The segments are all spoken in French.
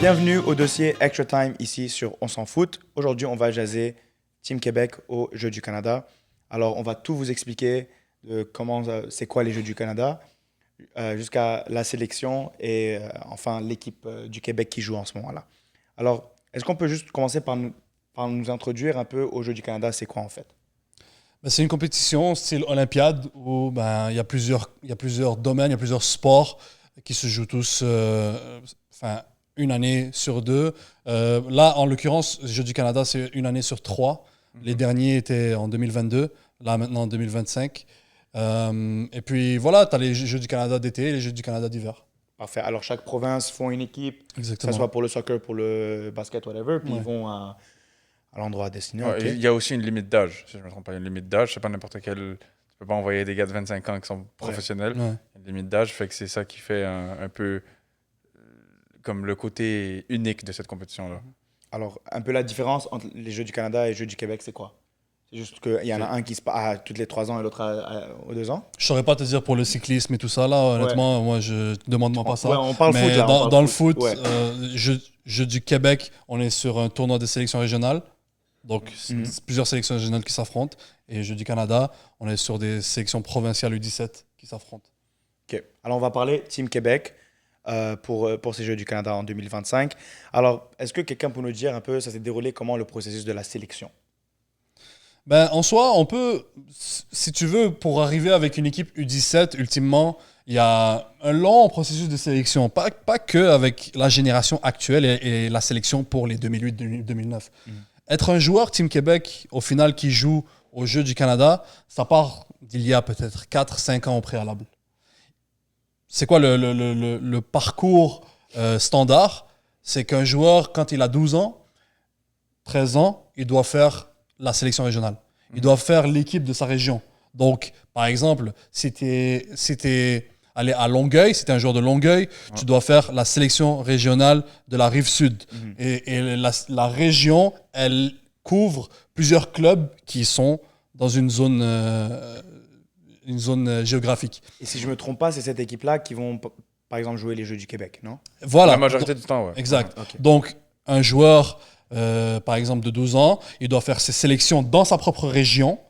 Bienvenue au dossier Extra Time ici sur On s'en fout. Aujourd'hui, on va jaser Team Québec aux Jeux du Canada. Alors, on va tout vous expliquer de c'est quoi les Jeux du Canada, jusqu'à la sélection et enfin l'équipe du Québec qui joue en ce moment-là. Alors, est-ce qu'on peut juste commencer par nous introduire un peu aux Jeux du Canada, c'est quoi en fait? C'est une compétition style Olympiade où il y a plusieurs domaines, il y a plusieurs sports qui se jouent tous une année sur deux. Là, en l'occurrence, les Jeux du Canada, c'est une année sur trois. Les derniers étaient en 2022, là maintenant en 2025. Et puis voilà, tu as les Jeux du Canada d'été et les Jeux du Canada d'hiver. Parfait. Alors, chaque province font une équipe, Exactement. que ce soit pour le soccer, pour le basket, whatever, puis Ouais. ils vont à l'endroit destiné. Ouais, ok. il y a aussi une limite d'âge, si je ne me trompe pas. Il y a une limite d'âge, c'est pas n'importe quel. Tu peux pas envoyer des gars de 25 ans qui sont professionnels. Ouais. Il y a une limite d'âge, fait que c'est ça qui fait un peu comme le côté unique de cette compétition-là. Alors, un peu la différence entre les Jeux du Canada et les Jeux du Québec, c'est quoi? C'est juste qu'il y en a un qui se passe toutes les 3 ans et l'autre aux 2 ans? Je saurais pas te dire pour le cyclisme et tout ça, là, honnêtement, moi, je demande-moi pas ça. Ouais, on parle Mais foot, là. dans le foot, Ouais. Jeux du Québec, on est sur un tournoi de sélection régionale. Donc, Mhm. c'est plusieurs sélections régionales qui s'affrontent. Et Jeux du Canada, on est sur des sélections provinciales U17 qui s'affrontent. OK. Alors, on va parler Team Québec pour ces Jeux du Canada en 2025. Alors, est-ce que quelqu'un peut nous dire un peu, ça s'est déroulé comment le processus de la sélection? En soi, on peut, si tu veux, pour arriver avec une équipe U17, ultimement, il y a un long processus de sélection. Pas que avec la génération actuelle et la sélection pour les 2008-2009. Être un joueur Team Québec, au final, qui joue aux Jeux du Canada, ça part d'il y a peut-être 4-5 ans au préalable. C'est quoi le parcours standard? C'est qu'un joueur, quand il a 12 ans, 13 ans, il doit faire la sélection régionale. Il doit faire l'équipe de sa région. Donc, par exemple, si tu es allé à Longueuil, si tu es un joueur de Longueuil, tu dois faire la sélection régionale de la Rive-Sud. Et la région, elle couvre plusieurs clubs qui sont dans une zone géographique. Et si je me trompe pas, c'est cette équipe-là qui vont, par exemple, jouer les Jeux du Québec, non? Voilà. La majorité du temps, ouais. Exact. Ok. Donc, un joueur, par exemple, de 12 ans, il doit faire ses sélections dans sa propre région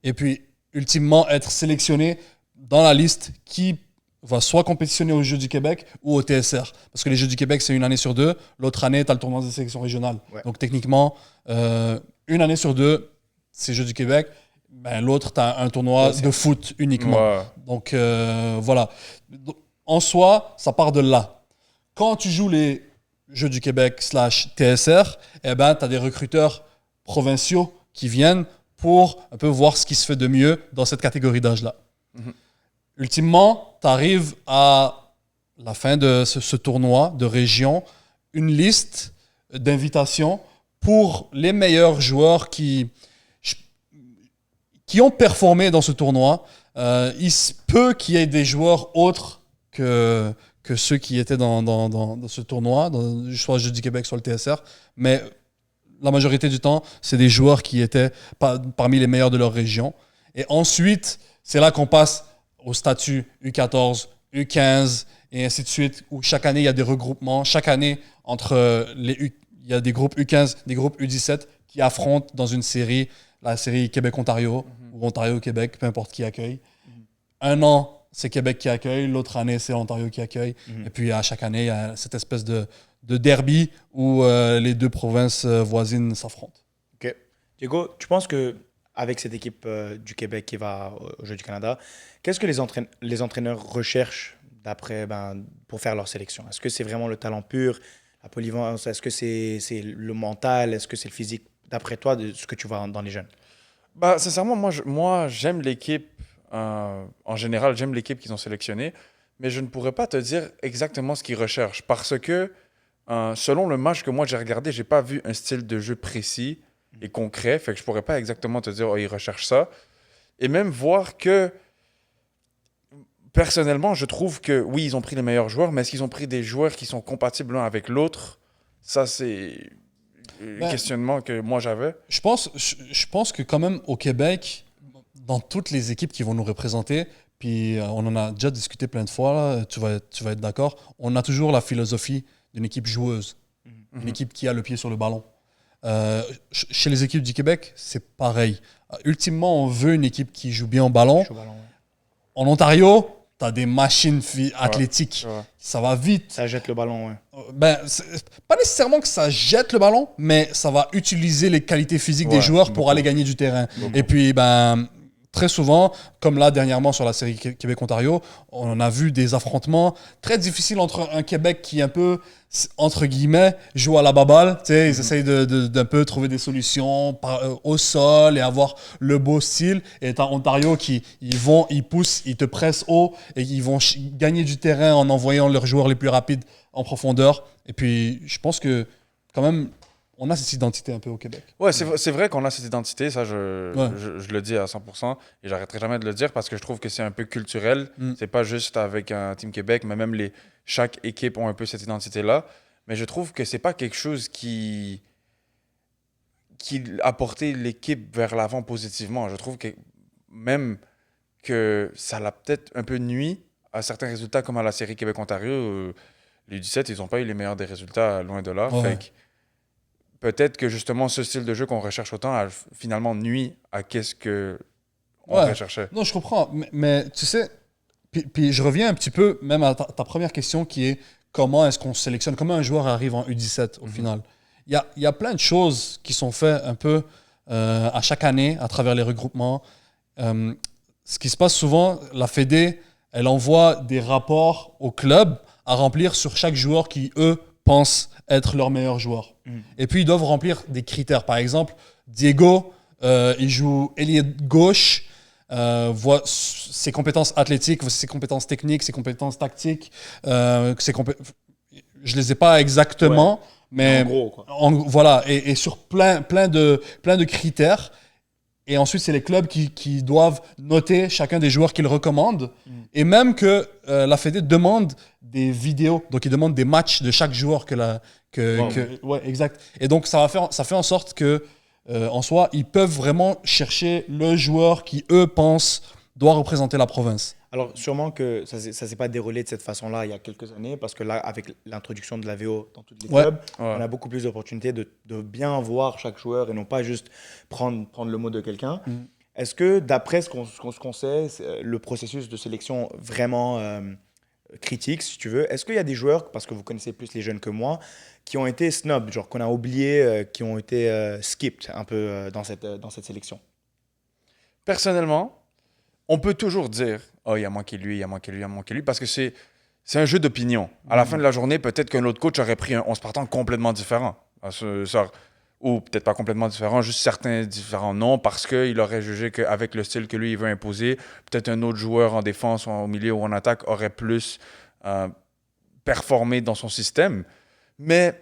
et puis, ultimement, être sélectionné dans la liste qui va soit compétitionner aux Jeux du Québec ou au TSR. Parce que les Jeux du Québec, c'est une année sur deux. L'autre année, tu as le tournoi de sélection régionale. Ouais. Donc, techniquement, une année sur deux, c'est Jeux du Québec. L'autre, tu as un tournoi de foot uniquement. Ouais. Donc, voilà. En soi, ça part de là. Quand tu joues les Jeux du Québec / TSR, tu as des recruteurs provinciaux qui viennent pour un peu voir ce qui se fait de mieux dans cette catégorie d'âge-là. Ultimement, tu arrives à la fin de ce tournoi de région, une liste d'invitations pour les meilleurs joueurs qui ont performé dans ce tournoi. Il se peut qu'il y ait des joueurs autres que ceux qui étaient dans ce tournoi, soit le Jeux du Québec, soit le TSR, mais la majorité du temps, c'est des joueurs qui étaient parmi les meilleurs de leur région. Et ensuite, c'est là qu'on passe au statut U14, U15, et ainsi de suite, où chaque année, il y a des regroupements. Chaque année, il y a des groupes U15, des groupes U17 qui affrontent dans une série, la série Québec-Ontario, ou Ontario-Québec, peu importe qui accueille. Un an, c'est Québec qui accueille, l'autre année, c'est Ontario qui accueille. Et puis, à chaque année, il y a cette espèce de derby où les deux provinces voisines s'affrontent. OK. Diego, tu penses que avec cette équipe du Québec qui va aux Jeux du Canada, qu'est-ce que les entraîneurs recherchent pour faire leur sélection? Est-ce que c'est vraiment le talent pur, la polyvalence? Est-ce que c'est le mental? Est-ce que c'est le physique? D'après toi, de ce que tu vois dans les jeunes? Sincèrement, moi j'aime l'équipe. En général, j'aime l'équipe qu'ils ont sélectionnée, mais je ne pourrais pas te dire exactement ce qu'ils recherchent parce que selon le match que moi j'ai regardé, j'ai pas vu un style de jeu précis et concret, fait que je pourrais pas exactement te dire ils recherchent ça. Et même voir que personnellement, je trouve que oui, ils ont pris les meilleurs joueurs, mais est-ce qu'ils ont pris des joueurs qui sont compatibles l'un avec l'autre? Ça, c'est le questionnement que moi j'avais. Je pense que quand même au Québec, dans toutes les équipes qui vont nous représenter, puis on en a déjà discuté plein de fois, là, tu vas être d'accord, on a toujours la philosophie d'une équipe joueuse, une équipe qui a le pied sur le ballon. Chez les équipes du Québec, c'est pareil. Ultimement, on veut une équipe qui joue bien au ballon. En Ontario, tu as des machines athlétiques. Ouais. Ça va vite. Ça jette le ballon, ouais. Pas nécessairement que ça jette le ballon, mais ça va utiliser les qualités physiques des joueurs pour aller gagner du terrain. Et puis, très souvent, comme là dernièrement sur la série Québec-Ontario, on a vu des affrontements très difficiles entre un Québec qui un peu, entre guillemets, joue à la baballe. Ils essayent d'un peu trouver des solutions au sol et avoir le beau style. Et t'as Ontario qui ils poussent, ils te pressent haut et ils vont gagner du terrain en envoyant leurs joueurs les plus rapides en profondeur. Et puis, je pense que quand même, on a cette identité un peu au Québec. Ouais, c'est vrai qu'on a cette identité, ça je le dis à 100% et j'arrêterai jamais de le dire parce que je trouve que c'est un peu culturel. C'est pas juste avec un Team Québec, mais même chaque équipe ont un peu cette identité-là. Mais je trouve que c'est pas quelque chose qui a porté l'équipe vers l'avant positivement. Je trouve que même que ça l'a peut-être un peu nuit à certains résultats comme à la série Québec-Ontario. Les 17, ils n'ont pas eu les meilleurs des résultats, loin de là. Ouais. Fait que peut-être que justement ce style de jeu qu'on recherche autant a finalement nuit à qu'est-ce qu'on recherchait. Non, je comprends. Mais tu sais, puis je reviens un petit peu même à ta première question qui est comment est-ce qu'on sélectionne, comment un joueur arrive en U17 au final. Il y a plein de choses qui sont faites un peu à chaque année à travers les regroupements. Ce qui se passe souvent, la Fédé, elle envoie des rapports au club à remplir sur chaque joueur qui, eux, pensent être leur meilleur joueur. Et puis, ils doivent remplir des critères. Par exemple, Diego, il joue ailier gauche, voit ses compétences athlétiques, ses compétences techniques, ses compétences tactiques. Je ne les ai pas exactement, mais en gros, quoi. Voilà, et sur plein de critères. Et ensuite, c'est les clubs qui doivent noter chacun des joueurs qu'ils recommandent. Et même que la Fédé demande des vidéos. Donc, ils demandent des matchs de chaque joueur ouais, exact. Et donc, ça fait en sorte que, en soi, ils peuvent vraiment chercher le joueur qui, eux, pensent doit représenter la province. Alors, sûrement que ça ne s'est pas déroulé de cette façon-là il y a quelques années, parce que là, avec l'introduction de la VO dans tous les clubs, on a beaucoup plus d'opportunités de bien voir chaque joueur et non pas juste prendre le mot de quelqu'un. Est-ce que, d'après ce qu'on sait, le processus de sélection vraiment critique, si tu veux, est-ce qu'il y a des joueurs, parce que vous connaissez plus les jeunes que moi, qui ont été snobs, genre qu'on a oubliés, qui ont été skipped un peu dans cette sélection? Personnellement, on peut toujours dire « Oh, il a manqué lui, il a manqué lui, il a manqué lui » parce que c'est un jeu d'opinion. À la fin de la journée, peut-être qu'un autre coach aurait pris un 11 partant complètement différent. Ou peut-être pas complètement différent, juste certains différents noms parce qu'il aurait jugé qu'avec le style que lui, il veut imposer, peut-être un autre joueur en défense, ou au milieu ou en attaque aurait plus performé dans son système. Mais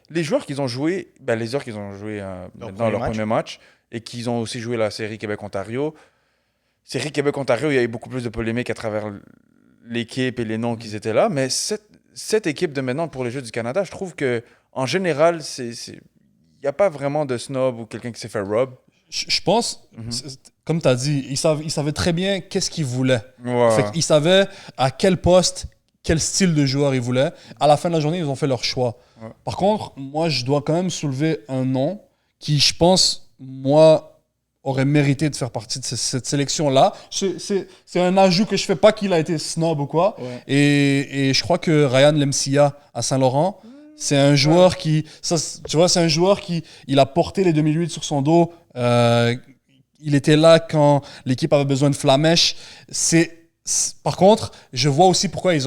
les joueurs qu'ils ont joué, les joueurs qu'ils ont joué dans leur premier match et qu'ils ont aussi joué la série Québec-Ontario, série Québec-Ontario, il y a eu beaucoup plus de polémiques à travers l'équipe et les noms qui étaient là. Mais cette équipe de maintenant pour les Jeux du Canada, je trouve qu'en général, il n'y a pas vraiment de snob ou quelqu'un qui s'est fait rob. Je pense, comme tu as dit, ils savaient très bien qu'est-ce qu'ils voulaient. Ouais. Ils savaient à quel poste, quel style de joueur ils voulaient. À la fin de la journée, ils ont fait leur choix. Ouais. Par contre, moi, je dois quand même soulever un nom qui, je pense, moi, aurait mérité de faire partie de cette sélection-là. C'est un ajout que je fais pas qu'il a été snob ou quoi. Ouais. Et je crois que Ryan Lemcia à Saint-Laurent, c'est un joueur tu vois, c'est un joueur qui il a porté les 2008 sur son dos. Il était là quand l'équipe avait besoin de flamèche. Par contre, je vois aussi pourquoi ils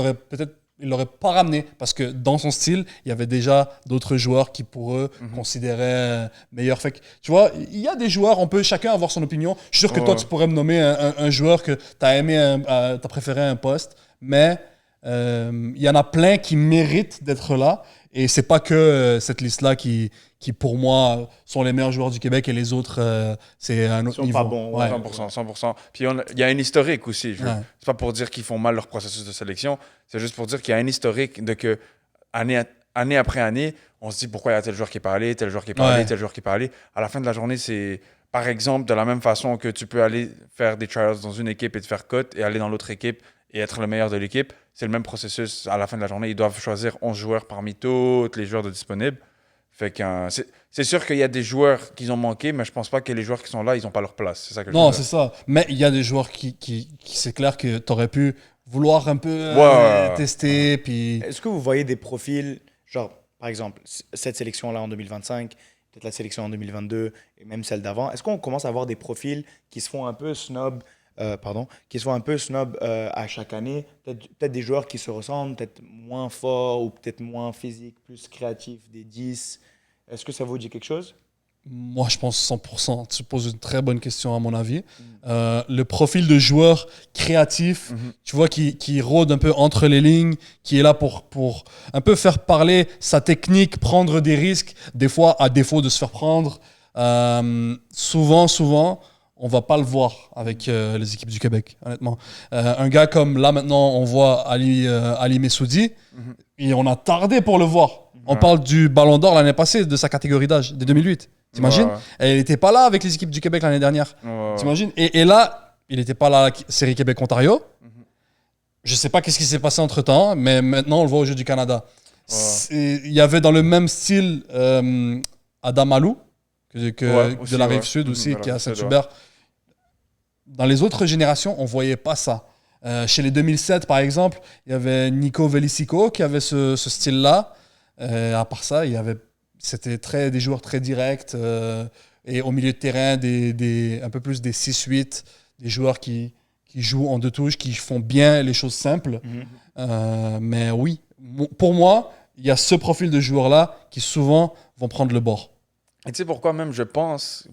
l'auraient pas ramené, parce que dans son style, il y avait déjà d'autres joueurs qui, pour eux, considéraient meilleurs. Fait que, tu vois, il y a des joueurs, on peut chacun avoir son opinion. Je suis sûr que toi, tu pourrais me nommer un joueur que tu as aimé, t'as préféré à un poste, mais il y en a plein qui méritent d'être là. Et c'est pas que cette liste-là qui, pour moi, sont les meilleurs joueurs du Québec et les autres, c'est un autre niveau. Pas bons, Ouais. 100%. Puis il y a un historique aussi. C'est pas pour dire qu'ils font mal leur processus de sélection, c'est juste pour dire qu'il y a un historique de que année après année, on se dit pourquoi il y a tel joueur qui est pas allé, tel joueur qui est pas allé, tel joueur qui est pas allé. À la fin de la journée, c'est par exemple, de la même façon que tu peux aller faire des trials dans une équipe et te faire cut et aller dans l'autre équipe et être le meilleur de l'équipe, c'est le même processus. À la fin de la journée, ils doivent choisir 11 joueurs parmi tous les joueurs disponibles. Fait que c'est sûr qu'il y a des joueurs qui ont manqué, mais je pense pas que les joueurs qui sont là, ils n'ont pas leur place. C'est ça que je Non, veux c'est dire. ça. Mais il y a des joueurs qui c'est clair que tu aurais pu vouloir un peu Ouais. tester. Puis... Est-ce que vous voyez des profils, genre, par exemple, cette sélection-là en 2025, peut-être la sélection en 2022 et même celle d'avant, est-ce qu'on commence à avoir des profils qui se font un peu snob, qui se font un peu snob à chaque année? Peut-être des joueurs qui se ressemblent, peut-être moins forts ou peut-être moins physiques, plus créatifs, des 10. Est-ce que ça vous dit quelque chose? Moi, je pense 100%. Tu poses une très bonne question, à mon avis. Le profil de joueur créatif, tu vois, qui rôde un peu entre les lignes, qui est là pour un peu faire parler sa technique, prendre des risques, des fois à défaut de se faire prendre. Souvent, on va pas le voir avec les équipes du Québec, honnêtement. Un gars comme là, maintenant, on voit Ali Messoudi, et on a tardé pour le voir. On parle du Ballon d'Or l'année passée, de sa catégorie d'âge, de 2008. T'imagines? Ouais. Et il n'était pas là avec les équipes du Québec l'année dernière. Ouais. T'imagines? Et là, il n'était pas là à la série Québec-Ontario. Je sais pas qu'est-ce qui s'est passé entre-temps, mais maintenant, on le voit au Jeux du Canada. Il y avait dans le même style Adam Alou, Aussi, de la ouais. Rive-Sud aussi, De la qui est à Rive-Sud, Saint-Hubert. Dans les autres générations, on voyait pas ça. Chez les 2007, par exemple, il y avait Nico Velicico qui avait ce style-là. À part ça, c'était des joueurs très directs. Et au milieu de terrain, un peu plus des 6-8, des joueurs qui jouent en deux touches, qui font bien les choses simples. Mais oui, pour moi, il y a ce profil de joueurs-là qui souvent vont prendre le bord. Et tu sais pourquoi même je pense,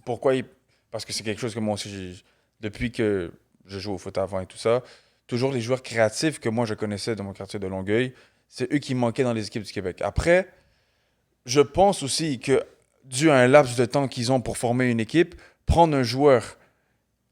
parce que c'est quelque chose que moi aussi, depuis que je joue au foot avant et tout ça, toujours les joueurs créatifs que moi je connaissais dans mon quartier de Longueuil, c'est eux qui manquaient dans les équipes du Québec. Après, je pense aussi que dû à un laps de temps qu'ils ont pour former une équipe, prendre un joueur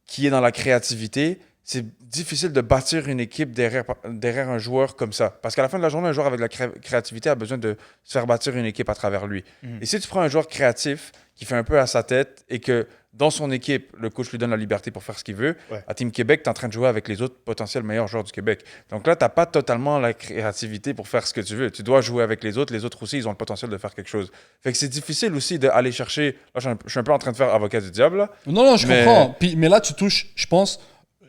qui est dans la créativité, c'est difficile de bâtir une équipe derrière un joueur comme ça. Parce qu'à la fin de la journée, un joueur avec la créativité a besoin de se faire bâtir une équipe à travers lui. Et si tu prends un joueur créatif qui fait un peu à sa tête et que dans son équipe, le coach lui donne la liberté pour faire ce qu'il veut, Ouais. à Team Québec, tu es en train de jouer avec les autres potentiels meilleurs joueurs du Québec. Donc là, tu n'as pas totalement la créativité pour faire ce que tu veux. Tu dois jouer avec les autres. Les autres aussi, ils ont le potentiel de faire quelque chose. Fait que c'est difficile aussi d'aller chercher... Là, je suis un peu en train de faire avocat du diable, là. Non, je Mais- comprends. Mais là, tu touches, je pense,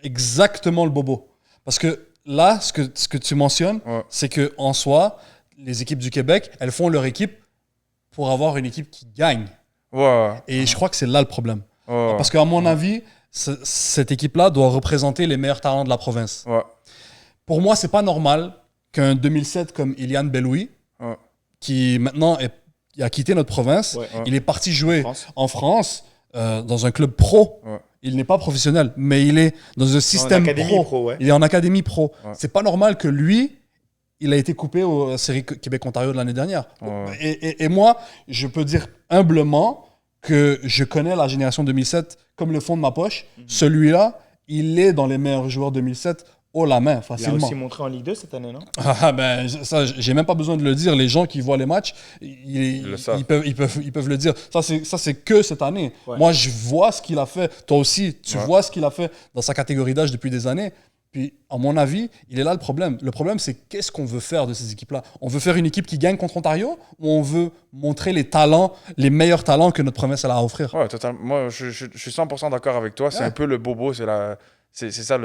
exactement le bobo. Parce que là, ce que tu mentionnes, Ouais. c'est qu'en soi, les équipes du Québec, elles font leur équipe pour avoir une équipe qui gagne. Ouais. Et je crois que c'est là le problème. Ouais. Parce qu'à mon avis, cette équipe-là doit représenter les meilleurs talents de la province. Ouais. Pour moi, c'est pas normal qu'un 2007 comme Ilian Beloui, Ouais. qui maintenant il a quitté notre province, Ouais. il est parti jouer France. en France dans un club pro. Ouais. Il n'est pas professionnel, mais il est dans un système académie pro, ouais. Il est en académie pro. Ouais. C'est pas normal que lui, il a été coupé aux séries Québec-Ontario de l'année dernière. Ouais. Et moi, je peux dire humblement que je connais la génération 2007 comme le fond de ma poche. Celui-là, il est dans les meilleurs joueurs 2007 haut la main, Il a facilement. aussi montré en Ligue 2 cette année, non? Ah ben, ça, j'ai même pas besoin de le dire. Les gens qui voient les matchs, le savent. ils peuvent le dire. Ça, c'est que cette année. Ouais. Moi, je vois ce qu'il a fait. Toi aussi, tu Ouais. vois ce qu'il a fait dans sa catégorie d'âge depuis des années. Puis, à mon avis, il est là le problème. Le problème, c'est qu'est-ce qu'on veut faire de ces équipes-là? On veut faire une équipe qui gagne contre Ontario ou on veut montrer les talents, les meilleurs talents que notre province elle a à offrir? Ouais, totalement. Moi, je suis 100% d'accord avec toi. C'est Ouais. un peu le bobo. C'est ça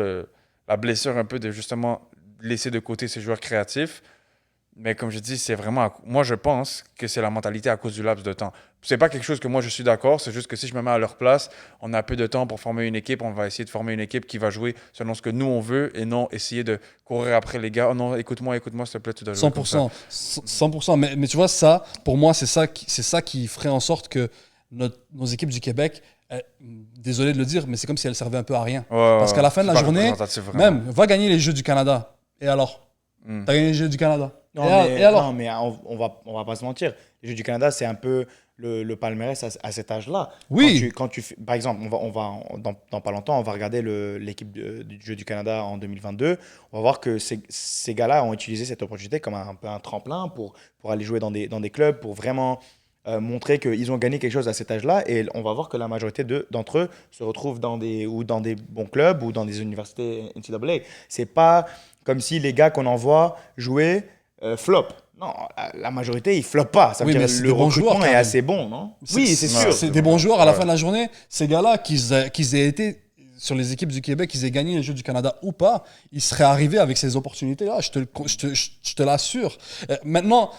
la blessure un peu de justement laisser de côté ces joueurs créatifs. Mais comme je dis, c'est vraiment... Moi, je pense que c'est la mentalité à cause du laps de temps. C'est pas quelque chose que moi, je suis d'accord. C'est juste que si je me mets à leur place, on a peu de temps pour former une équipe. On va essayer de former une équipe qui va jouer selon ce que nous, on veut et non essayer de courir après les gars. Oh non, écoute-moi, s'il te plaît, tu dois jouer comme ça. 100%. 100%. Mais tu vois, ça, pour moi, c'est ça qui ferait en sorte que nos équipes du Québec, désolé de le dire, mais c'est comme si elles servaient un peu à rien. Parce qu'à la fin de la C'est pas journée, représentatif, vraiment. même, va gagner les Jeux du Canada. Et alors? T'as gagné les Jeux du Canada. Non, Et alors? non, mais on va pas se mentir. Les Jeux du Canada, c'est un peu le palmarès à cet âge-là. Oui. Quand tu fais, par exemple, dans pas longtemps, on va regarder l'équipe du Jeux du Canada en 2022. On va voir que ces gars-là ont utilisé cette opportunité comme un peu un tremplin pour aller jouer dans des clubs, pour vraiment montrer qu'ils ont gagné quelque chose à cet âge-là. Et on va voir que la majorité d'entre eux se retrouvent dans des bons clubs ou dans des universités NCAA. C'est pas comme si les gars qu'on envoie jouer flop. Non, la majorité, ils flopent pas. Ça veut Oui, mais dire c'est le des bons recrutement joueurs, est Karim. assez bon, non? Oui, c'est sûr. C'est des bons joueurs à la Ouais. fin de la journée. Ces gars-là, qu'ils aient été sur les équipes du Québec, qu'ils aient gagné les Jeux du Canada ou pas, ils seraient arrivés avec ces opportunités-là. Je te l'assure. Maintenant,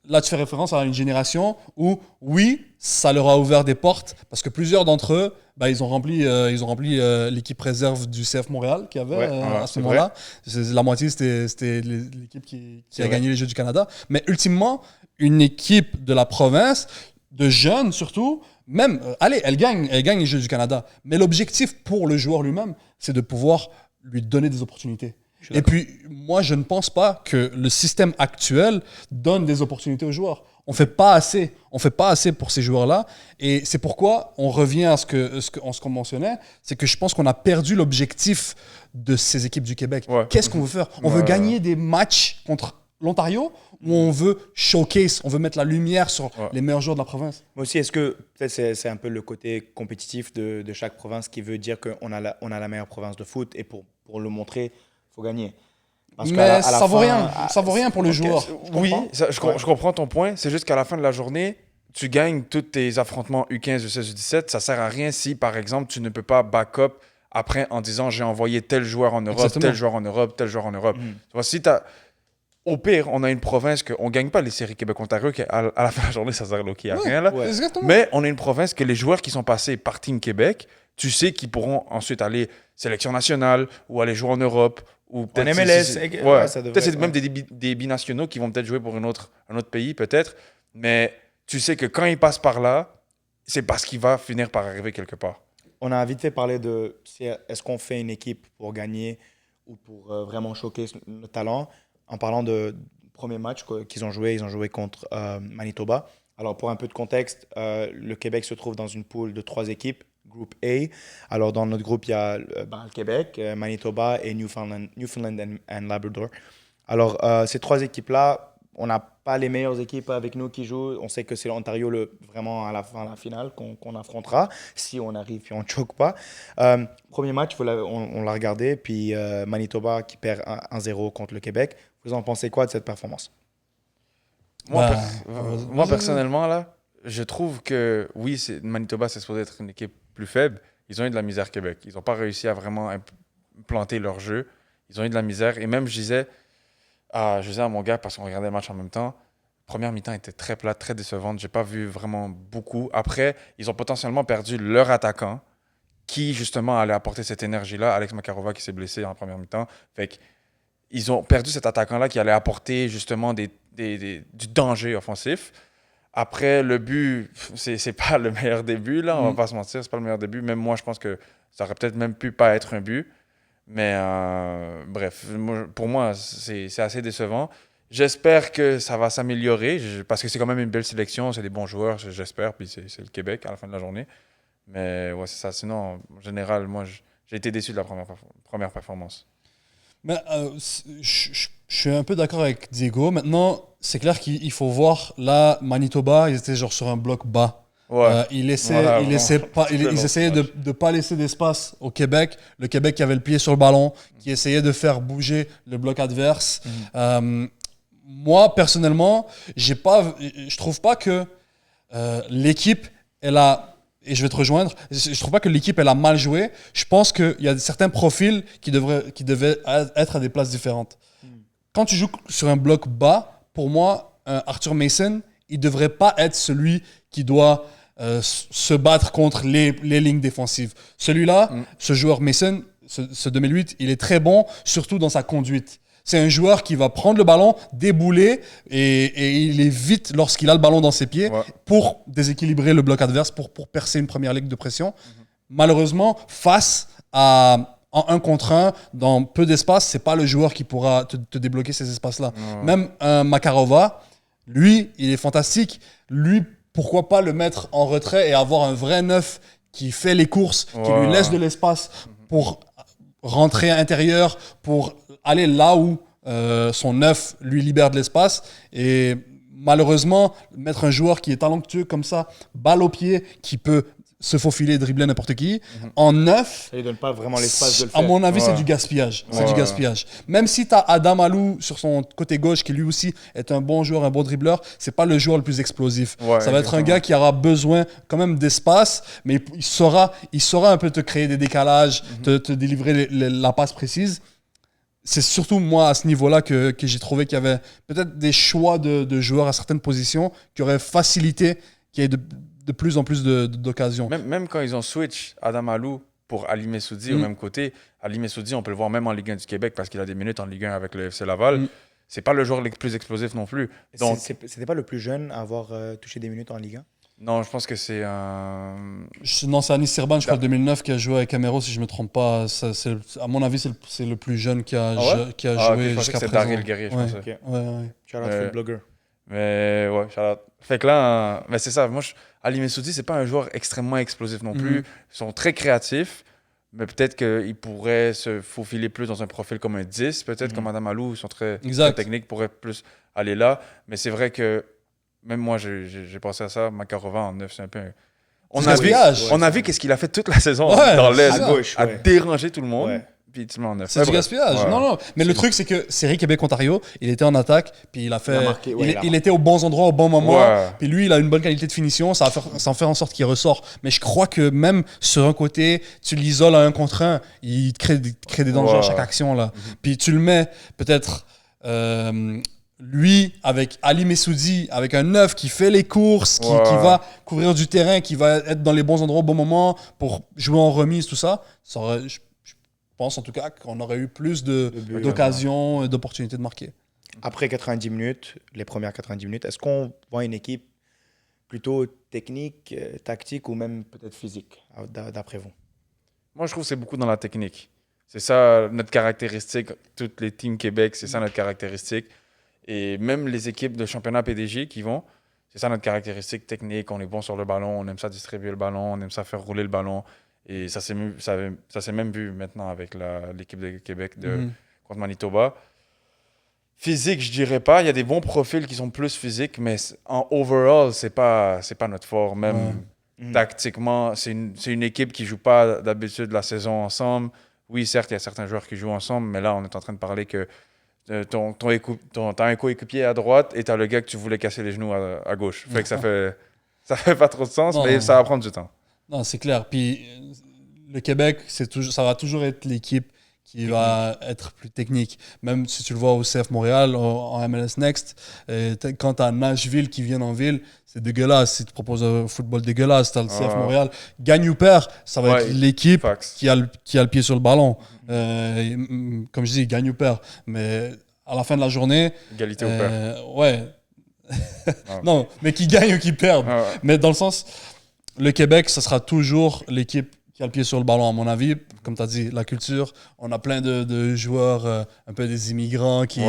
là, tu fais référence à une génération où, oui, ça leur a ouvert des portes parce que plusieurs d'entre eux, bah, ils ont rempli l'équipe réserve du CF Montréal qu'il y avait Ouais, à c'est ce moment-là. La moitié, c'était l'équipe qui a vrai. gagné les Jeux du Canada. Mais ultimement, une équipe de la province, de jeunes surtout, même, allez, elle gagne les Jeux du Canada. Mais l'objectif pour le joueur lui-même, c'est de pouvoir lui donner des opportunités. Et puis, moi, je ne pense pas que le système actuel donne des opportunités aux joueurs. On fait pas assez. On fait pas assez pour ces joueurs-là. Et c'est pourquoi on revient à ce qu'on mentionnait, c'est que je pense qu'on a perdu l'objectif de ces équipes du Québec. Ouais. Qu'est-ce qu'on veut faire? On veut Ouais. gagner des matchs contre l'Ontario ou on veut showcase, on veut mettre la lumière sur Ouais. les meilleurs joueurs de la province? Mais aussi, est-ce que peut-être c'est un peu le côté compétitif de chaque province qui veut dire qu'on a la meilleure province de foot et pour le montrer, il faut gagner. Parce qu'à Mais la ça vaut fin, rien. Ça vaut rien pour le ok, joueur. Oui, comprends. je comprends ton point. C'est juste qu'à la fin de la journée, tu gagnes tous tes affrontements U15, U16, U17. Ça sert à rien si, par exemple, tu ne peux pas back-up après en disant j'ai envoyé tel joueur en Europe, Exactement. tel joueur en Europe, tel joueur en Europe. Mhm. Tu vois, si t'as... Au pire, on a une province qu'on ne gagne pas les séries Québec-Ontario, à la fin de la journée, ça sert à rien. Là. Ouais. Exactement. Mais on a une province que les joueurs qui sont passés par Team Québec, tu sais qu'ils pourront ensuite aller sélection nationale ou aller jouer en Europe. Ou peut-être MLS, ouais, ouais, ça devrait peut-être c'est être, même des binationaux qui vont peut-être jouer pour un autre pays, peut-être. Mais tu sais que quand ils passent par là, c'est parce qu'il va finir par arriver quelque part. On a vite fait parler de est-ce qu'on fait une équipe pour gagner ou pour vraiment choquer notre talent. En parlant de premier match qu'ils ont joué, ils ont joué contre Manitoba. Alors pour un peu de contexte, le Québec se trouve dans une poule de 3 équipes, groupe A. Alors dans notre groupe, il y a le Québec, Manitoba et Newfoundland and Labrador. Alors ces 3 équipes-là, on n'a pas les meilleures équipes avec nous qui jouent. On sait que c'est l'Ontario vraiment à la fin, la finale, qu'on affrontera si on arrive et on ne choque pas. Premier match, on l'a regardé, puis Manitoba qui perd 1-0 contre le Québec. Vous en pensez quoi de cette performance? Moi, Bah, moi personnellement, là, je trouve que oui, Manitoba, c'est supposé être une équipe plus faible. Ils ont eu de la misère Québec. Ils n'ont pas réussi à vraiment implanter leur jeu. Ils ont eu de la misère. Et même, je disais à mon gars, parce qu'on regardait le match en même temps, première mi-temps était très plate, très décevante. J'ai pas vu vraiment beaucoup. Après, ils ont potentiellement perdu leur attaquant qui, justement, allait apporter cette énergie-là. Alex Makarova qui s'est blessé en première mi-temps. Fait que ils ont perdu cet attaquant-là qui allait apporter, justement, du danger offensif. Après, le but, c'est pas le meilleur début, là, on va pas se mentir, c'est pas le meilleur début. Même moi, je pense que ça aurait peut-être même pu pas être un but. Mais bref, pour moi, c'est assez décevant. J'espère que ça va s'améliorer, parce que c'est quand même une belle sélection, c'est des bons joueurs, j'espère, puis c'est le Québec à la fin de la journée. Mais ouais, c'est ça. Sinon, en général, moi, j'ai été déçu de la première performance. Mais je suis un peu d'accord avec Diego. Maintenant, c'est clair qu'il faut voir, là, Manitoba, ils étaient genre sur un bloc bas. Ouais. Ils Voilà, essayaient de ne pas laisser d'espace au Québec. Le Québec qui avait le pied sur le ballon, qui essayait de faire bouger le bloc adverse. Moi, personnellement, je trouve pas que l'équipe, elle a... Et je vais te rejoindre. Je trouve pas que l'équipe elle a mal joué. Je pense qu'il y a certains profils qui devaient être à des places différentes. Quand tu joues sur un bloc bas, pour moi, Arthur Mason, il devrait pas être celui qui doit se battre contre les lignes défensives. Celui-là, ce joueur Mason, ce 2008, il est très bon, surtout dans sa conduite. C'est un joueur qui va prendre le ballon, débouler, et il est vite lorsqu'il a le ballon dans ses pieds pour déséquilibrer le bloc adverse, pour percer une première ligne de pression. Malheureusement, face à en 1 contre 1, dans peu d'espace, c'est pas le joueur qui pourra te débloquer ces espaces-là. Même un Makarova, lui, il est fantastique. Lui, pourquoi pas le mettre en retrait et avoir un vrai neuf qui fait les courses, qui lui laisse de l'espace pour rentrer à l'intérieur, pour aller là où son neuf lui libère de l'espace. Et malheureusement, mettre un joueur qui est talentueux comme ça, balle au pied, qui peut se faufiler, dribbler n'importe qui, en 9, Ça lui donne pas vraiment l'espace de le à faire. mon avis, c'est Ouais. du gaspillage. C'est Ouais. du gaspillage. Même si tu as Adam Alou sur son côté gauche, qui lui aussi est un bon joueur, un bon dribbleur, c'est pas le joueur le plus explosif. Ouais, Ça va être un exactement. gars qui aura besoin quand même d'espace, mais il saura un peu te créer des décalages, te délivrer la passe précise. C'est surtout moi à ce niveau-là que j'ai trouvé qu'il y avait peut-être des choix de joueurs à certaines positions qui auraient facilité qu'il y ait de plus en plus d'occasions. Même quand ils ont switch Adam Alou pour Ali Messoudi au même côté, Ali Messoudi, on peut le voir même en Ligue 1 du Québec parce qu'il a des minutes en Ligue 1 avec le FC Laval. C'est pas le joueur le plus explosif non plus. Donc, C'était pas le plus jeune à avoir touché des minutes en Ligue 1? non, je pense que c'est un. Non, c'est Anis Sirban, je crois, 2009, qui a joué avec Camero, si je ne me trompe pas. À mon avis, c'est le plus jeune qui a, Ah ouais? qui a Ah, ok, joué je pensais jusqu'à que c'est présent. Daryl Guerrier, je Ouais. pensais. Ok. Ouais. Shout out food blogger. Mais ouais, shout-out. Fait que là, mais c'est ça. Moi, Ali Messoudi, c'est pas un joueur extrêmement explosif non plus. Ils sont très créatifs, mais peut-être qu'ils pourraient se faufiler plus dans un profil comme un 10. Peut-être comme Adam Alou, ils sont très techniques, pourraient plus aller là. Mais c'est vrai que même moi, j'ai pensé à ça. Makarova en 9, c'est un peu un. On a vu qu'est-ce qu'il a fait toute la saison dans l'aile, à gauche, à ouais. déranger tout le monde. Ouais. Puis tu le mets en 9. C'est du gaspillage. Ouais. Non. Mais le truc, c'est que Série Québec-Ontario, il était en attaque, puis il a fait. Il a marqué, ouais, il était aux bons endroits, au bon moment. Ouais. Puis lui, il a une bonne qualité de finition. Ça en fait en sorte qu'il ressort. Mais je crois que même sur un côté, tu l'isoles à 1 contre 1, il te crée des dangers à chaque action. Là. Puis tu le mets peut-être. Lui, avec Ali Messoudi, avec un 9 qui fait les courses, qui va couvrir du terrain, qui va être dans les bons endroits au bon moment pour jouer en remise, tout ça, je pense en tout cas qu'on aurait eu plus d'occasions et d'opportunités de marquer. Après 90 minutes, les premières 90 minutes, est-ce qu'on voit une équipe plutôt technique, tactique ou même peut-être physique, d'après vous? Moi, je trouve que c'est beaucoup dans la technique. C'est ça notre caractéristique. Toutes les teams Québec, c'est ça notre caractéristique. Et même les équipes de championnat PDG qui vont, c'est ça notre caractéristique technique. On est bon sur le ballon, on aime ça distribuer le ballon, on aime ça faire rouler le ballon. Et ça s'est même vu maintenant avec l'équipe de Québec contre Manitoba. Physique, je dirais pas. Il y a des bons profils qui sont plus physiques, mais en overall, c'est pas notre fort. Même tactiquement, c'est une équipe qui joue pas d'habitude la saison ensemble. Oui, certes, il y a certains joueurs qui jouent ensemble, mais là, on est en train de parler que t'as un coéquipier à droite et t'as le gars que tu voulais casser les genoux à gauche. Fait que ça fait pas trop de sens, mais ça va prendre du temps. Non, c'est clair. Puis le Québec, ça va toujours être l'équipe qui va être plus technique. Même si tu le vois au CF Montréal, en MLS Next, quand tu as Nashville qui vient en ville, c'est dégueulasse. Si tu proposes un football dégueulasse, tu as le CF Montréal. Gagne ou perd, ça va être l'équipe qui a le pied sur le ballon. Comme je dis, gagne ou perd. Mais à la fin de la journée... Égalité ou perd. Ouais. Non, mais qui gagne ou qui perd. Mais dans le sens, le Québec, ça sera toujours l'équipe qui a le pied sur le ballon, à mon avis. Comme tu as dit, la culture, on a plein de joueurs, un peu des immigrants qui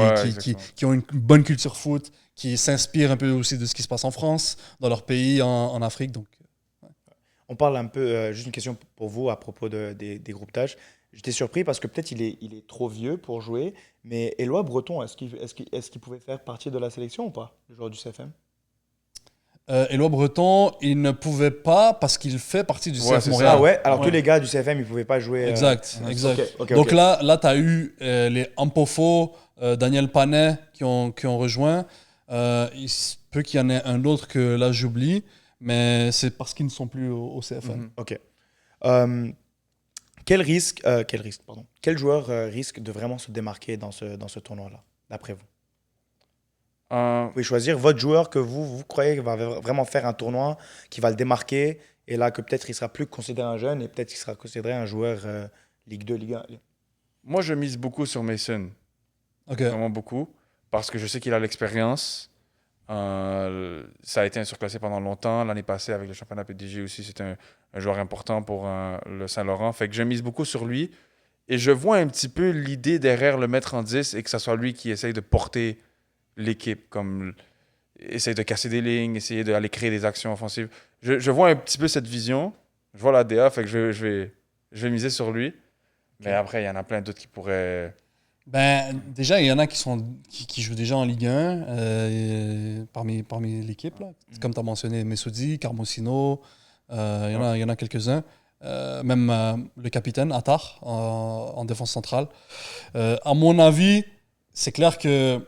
ont une bonne culture foot, qui s'inspirent un peu aussi de ce qui se passe en France, dans leur pays, en Afrique. Donc, On parle un peu, juste une question pour vous à propos des groupes d'âge. J'étais surpris parce que peut-être il est trop vieux pour jouer, mais Éloi Breton, est-ce qu'il pouvait faire partie de la sélection ou pas, le joueur du CFM? Éloi Breton, il ne pouvait pas parce qu'il fait partie du CF Montréal. Ah ouais, alors tous les gars du CFM, ils ne pouvaient pas jouer. Exact. Okay, Donc là, tu as eu les Ampofo, Daniel Panet qui ont rejoint. Il se peut qu'il y en ait un autre que là j'oublie, mais c'est parce qu'ils ne sont plus au CFM. Ok. Quel joueur risque de vraiment se démarquer dans ce tournoi-là, d'après vous? Vous pouvez choisir votre joueur que vous croyez va vraiment faire un tournoi, qui va le démarquer, et là que peut-être il sera plus considéré un jeune, et peut-être qu'il sera considéré un joueur Ligue 2, Ligue 1. Moi, je mise beaucoup sur Mason. Vraiment beaucoup. Parce que je sais qu'il a l'expérience. Ça a été un surclassé pendant longtemps. L'année passée, avec le championnat PDG aussi, c'était un joueur important pour le Saint-Laurent. Fait que je mise beaucoup sur lui. Et je vois un petit peu l'idée derrière le mettre en 10 et que ce soit lui qui essaye de porter l'équipe, comme essayer de casser des lignes, essayer d'aller créer des actions offensives. Je vois un petit peu cette vision. Je vois la DA, fait que je vais miser sur lui. Mais après, il y en a plein d'autres qui pourraient Ben, déjà, il y en a qui jouent déjà en Ligue 1 parmi l'équipe. Là. Comme tu as mentionné, Messoudi, Carmosino, il y en a quelques-uns. Même le capitaine, Attar, en défense centrale. À mon avis, c'est clair que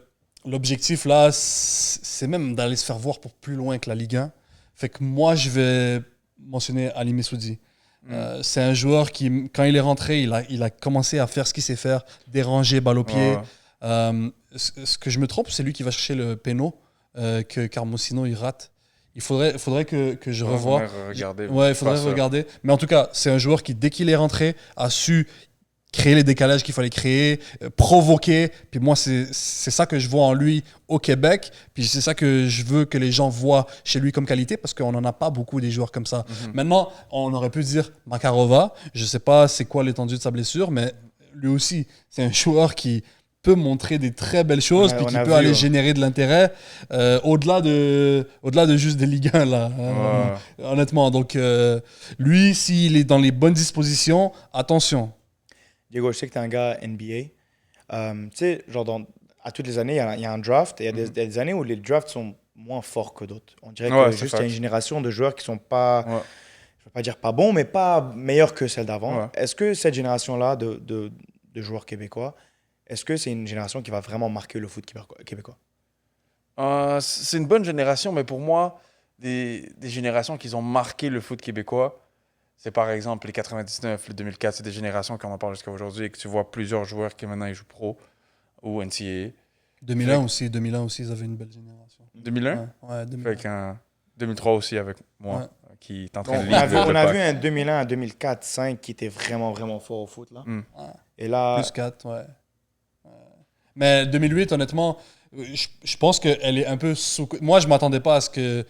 l'objectif, là, c'est même d'aller se faire voir pour plus loin que la Ligue 1. Fait que moi, je vais mentionner Ali Messoudi. C'est un joueur qui, quand il est rentré, il a commencé à faire ce qu'il sait faire, déranger, balle au pied. Ouais. Ce que je me trompe, c'est lui qui va chercher le péno que Carmosino il rate. Il faudrait que je revoie. Regarder. Ouais, il faudrait regarder. Mais en tout cas, c'est un joueur qui, dès qu'il est rentré, a su créer les décalages qu'il fallait créer, provoquer. Puis moi, c'est ça que je vois en lui au Québec. Puis c'est ça que je veux que les gens voient chez lui comme qualité parce qu'on n'en a pas beaucoup des joueurs comme ça. Maintenant, on aurait pu dire Makarova. Je ne sais pas c'est quoi l'étendue de sa blessure, mais lui aussi, c'est un joueur qui peut montrer des très belles choses puis qui peut aller générer de l'intérêt au-delà de juste des Ligue 1 là, honnêtement. Donc lui, s'il est dans les bonnes dispositions, attention. Diego, je sais que tu es un gars NBA. Tu sais, genre, à toutes les années, il y a un draft. Et il y a des années où les drafts sont moins forts que d'autres. On dirait que juste il y a une génération de joueurs qui sont pas, je ne veux pas dire pas bons, mais pas meilleurs que celle d'avant. Ouais. Est-ce que cette génération-là de joueurs québécois, est-ce que c'est une génération qui va vraiment marquer le foot québécois? C'est une bonne génération, mais pour moi, des générations qui ont marqué le foot québécois, c'est par exemple les 99, les 2004, c'est des générations qu'on en parle jusqu'à aujourd'hui et que tu vois plusieurs joueurs qui maintenant ils jouent pro ou NCAA. 2001 aussi, ils avaient une belle génération. 2001? Ouais, 2001. Fait qu'un 2003 aussi avec moi, qui est en train de lire. On a vu un 2001, un 2004, 5 qui était vraiment, vraiment fort au foot. Là. Et là... Plus 4, ouais. Mais 2008, honnêtement, je pense qu'elle est un peu sous... Moi, je ne m'attendais pas à ce qu'il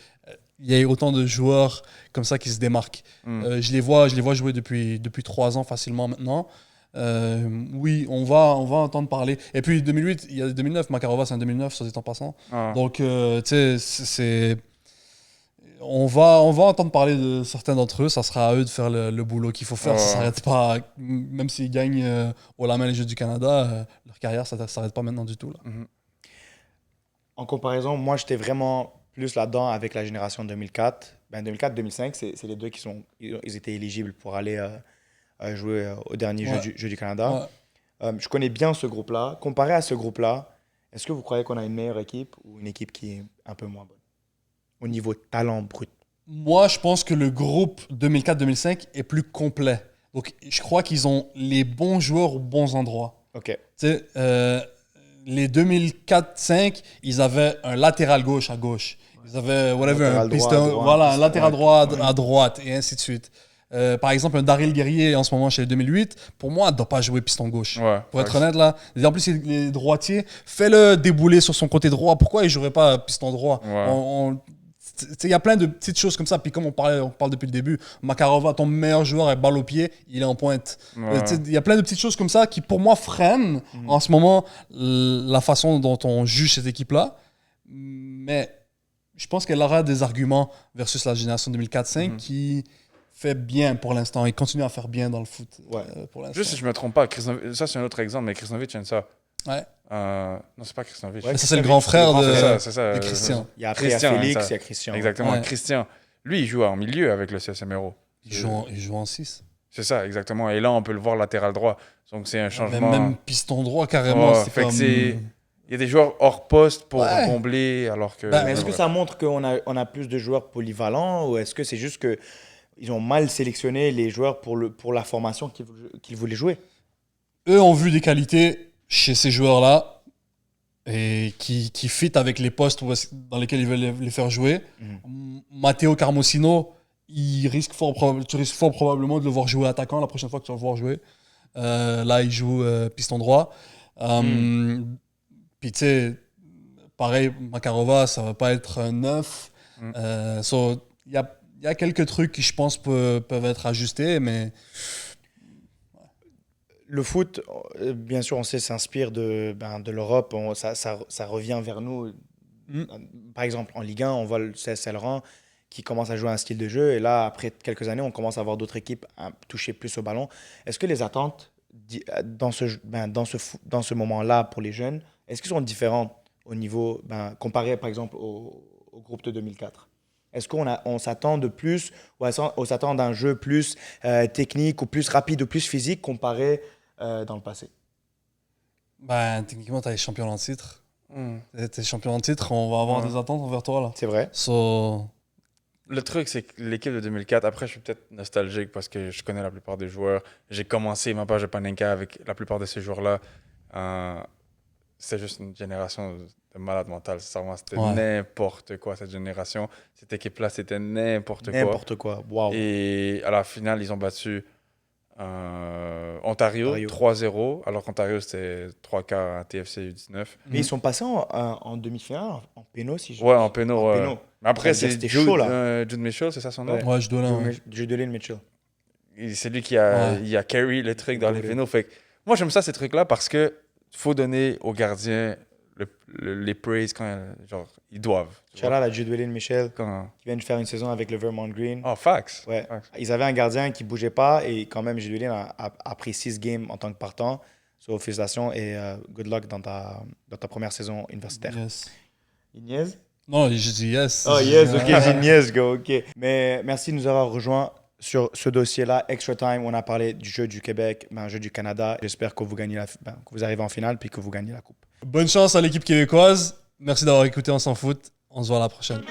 y ait autant de joueurs comme ça qui se démarquent. Je les vois jouer depuis 3 ans facilement maintenant. Oui, on va entendre parler. Et puis 2008, il y a 2009, Makarova, c'est un 2009, soit dit en passant. Donc, tu sais, c'est... On va entendre parler de certains d'entre eux. Ça sera à eux de faire le boulot qu'il faut faire. Ça s'arrête pas. Même s'ils gagnent au la main les Jeux du Canada, leur carrière, ça ne s'arrête pas maintenant du tout. Là. En comparaison, moi, j'étais vraiment plus là-dedans avec la génération 2004. 2004-2005, c'est les deux ils étaient éligibles pour aller jouer au dernier Jeux du Canada. Je connais bien ce groupe-là. Comparé à ce groupe-là, est-ce que vous croyez qu'on a une meilleure équipe ou une équipe qui est un peu moins bonne au niveau talent brut? Moi, je pense que le groupe 2004-2005 est plus complet. Donc, je crois qu'ils ont les bons joueurs aux bons endroits. OK. Tu sais, les 2004-5, ils avaient un latéral gauche à gauche. Ils avaient un piston, un latéral droit à droite et ainsi de suite. Par exemple, un Daryl Guerrier en ce moment chez les 2008, pour moi, il ne doit pas jouer piston gauche. Pour être honnête, là. En plus, il est droitier. Fais-le débouler sur son côté droit. Pourquoi il ne jouerait pas piston droit? Il y a plein de petites choses comme ça. Puis comme on parle depuis le début, Makarova, ton meilleur joueur avec balle au pied, il est en pointe. Il y a plein de petites choses comme ça qui, pour moi, freinent en ce moment la façon dont on juge cette équipe-là. Mais je pense qu'elle aura des arguments versus la génération 2004-5 qui fait bien pour l'instant. Il continue à faire bien dans le foot pour l'instant. Juste si je ne me trompe pas, ça c'est un autre exemple, mais Kristinovic aime ça. Ouais. Non, c'est pas Kristinovic. Ça, c'est le grand frère de Christian. Il y a Félix, il y a Christian. Exactement, Christian. Lui, il joue en milieu avec le CSM Hérault. Il joue en 6. C'est ça, exactement. Et là, on peut le voir latéral droit. Donc, c'est un changement. Même piston droit, carrément. Il y a des joueurs hors poste pour combler, alors que... mais est-ce que ça montre qu'on a plus de joueurs polyvalents ou est-ce que c'est juste qu'ils ont mal sélectionné les joueurs pour la formation qu'ils voulaient jouer? Eux ont vu des qualités chez ces joueurs-là et qui fit avec les postes dans lesquels ils veulent les faire jouer. Matteo Carmosino, tu risques fort probablement de le voir jouer attaquant la prochaine fois que tu vas le voir jouer. Là, il joue piston droit. Puis tu sais, pareil, Makarova, ça va pas être un 9. Il y a quelques trucs qui, je pense, peuvent être ajustés, mais... Le foot, bien sûr, on sait, s'inspire de l'Europe. Ça revient vers nous. Par exemple, en Ligue 1, on voit le CSL Rennes qui commence à jouer un style de jeu. Et là, après quelques années, on commence à voir d'autres équipes toucher plus au ballon. Est-ce que les attentes dans ce moment-là pour les jeunes, est-ce qu'ils sont différents au niveau, comparé par exemple au groupe de 2004? Est-ce on s'attend de plus ou on s'attend d'un jeu plus technique ou plus rapide ou plus physique comparé dans le passé? Ben, techniquement, t'es champion en titre. Hmm. T'es champion en titre, on va avoir Ouais. des attentes envers toi, là. C'est vrai. So, Le truc, c'est que l'équipe de 2004, après, je suis peut-être nostalgique parce que je connais la plupart des joueurs. J'ai commencé ma page de Panenka avec la plupart de ces joueurs-là. C'est juste une génération de malades mentales. Sincèrement, c'était Ouais. n'importe quoi, cette génération. Cette équipe-là, c'était n'importe quoi. N'importe quoi. Wow. Et à la finale, ils ont battu Ontario 3-0, alors qu'Ontario, c'était 3 quarts à TFC U19. Mais ils sont passés en demi-finale, en péno, si je Ouais, en péno. en ouais. péno. Mais après, Ça veut c'est dire c'était chaud, là. Jude Mitchell, c'est ça son nom? Ouais. ouais, je dois là. Ouais. Judelin Mitchell. Et c'est lui qui a, Ouais. il a carry le truc dans les Doublé. pénaux. Fait que moi, j'aime ça, ces trucs-là, parce que faut donner aux gardiens les praises quand genre, ils doivent. tu Shout vois. out à Judelin Mitchell Quand... qui vient de faire une saison avec le Vermont Green. Oh, fax. Ouais. Fax. Ils avaient un gardien qui bougeait pas et quand même, Judelin a pris 6 games en tant que partant. So, félicitations et good luck dans ta première saison universitaire. Yes. Ignace? Non, j'ai dit yes. Oh yes, ok, j'ai Ignace, go, ok. Mais merci de nous avoir rejoints sur ce dossier-là. Extra Time, on a parlé du jeu du Québec, jeu du Canada. J'espère que vous gagnez que vous arrivez en finale puis que vous gagnez la coupe. Bonne chance à l'équipe québécoise. Merci d'avoir écouté, on s'en fout. On se voit à la prochaine.